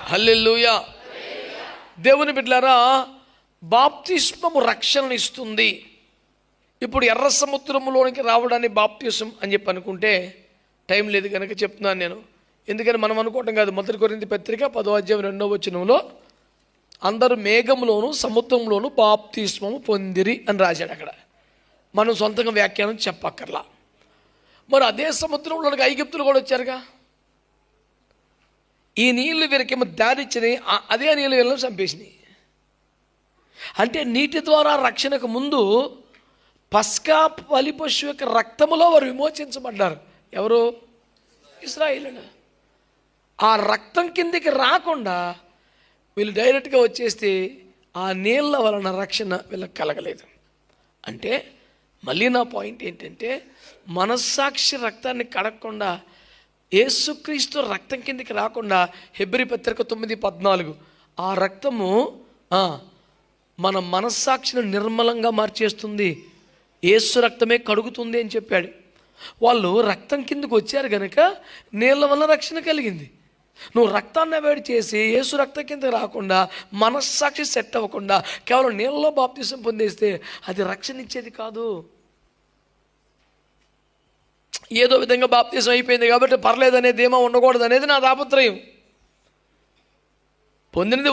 హల్లెలూయా. దేవుని బిడ్డలారా, బాప్తిస్మము రక్షణను ఇస్తుంది. ఇప్పుడు ఎర్ర సముద్రంలోనికి రావడానికి బాప్తిస్మం అని చెప్పి అనుకుంటే టైం లేదు కనుక చెప్తున్నాను నేను. ఎందుకని మనం అనుకోవటం కాదు. 1 కొరింథీ పత్రిక 10:2 అందరూ మేఘంలోను సముద్రంలోను బాప్తిస్మము పొందిరి అని రాశాడు. అక్కడ మనం సొంతంగా వ్యాఖ్యానం చెప్పక్కర్లా. మరి అదే సముద్రంలోనికి ఐగుప్తులు కూడా వచ్చారుగా. ఈ నీళ్లు వీరికేమో దారిచ్చినాయి, అదే నీళ్ళు వీళ్ళని చంపేసినాయి. అంటే నీటి ద్వారా రక్షణకు ముందు పస్కా బలి పశువు యొక్క రక్తములో వారు విమోచించబడ్డారు. ఎవరు? ఇశ్రాయేలీయులు. ఆ రక్తం కిందికి రాకుండా వీళ్ళు డైరెక్ట్గా వచ్చేస్తే ఆ నీళ్ళ వలన రక్షణ వీళ్ళకి కలగలేదు. అంటే మళ్ళీ నా పాయింట్ ఏంటంటే, మనస్సాక్షి రక్తాన్ని కడగకుండా యేసుక్రీస్తు రక్తం కిందికి రాకుండా హెబ్రీ పత్రిక 9:14 ఆ రక్తము మన మనస్సాక్షిని నిర్మలంగా మార్చేస్తుంది, యేసు రక్తమే కడుగుతుంది అని చెప్పాడు. వాళ్ళు రక్తం కిందకు వచ్చారు కనుక నీళ్ళ వల్ల రక్షణ కలిగింది. నువ్వు రక్తాన్ని అవాయిడ్ చేసి యేసు రక్తం కిందకి రాకుండా మనస్సాక్షి సెట్ అవ్వకుండా కేవలం నీళ్ళలో బాప్తిసం పొందేస్తే అది రక్షణ ఇచ్చేది కాదు. ఏదో విధంగా బాప్తిసం అయిపోయింది కాబట్టి పర్లేదనేది ఏమో ఉండకూడదు అనేది నా తాపత్రయం. పొందినది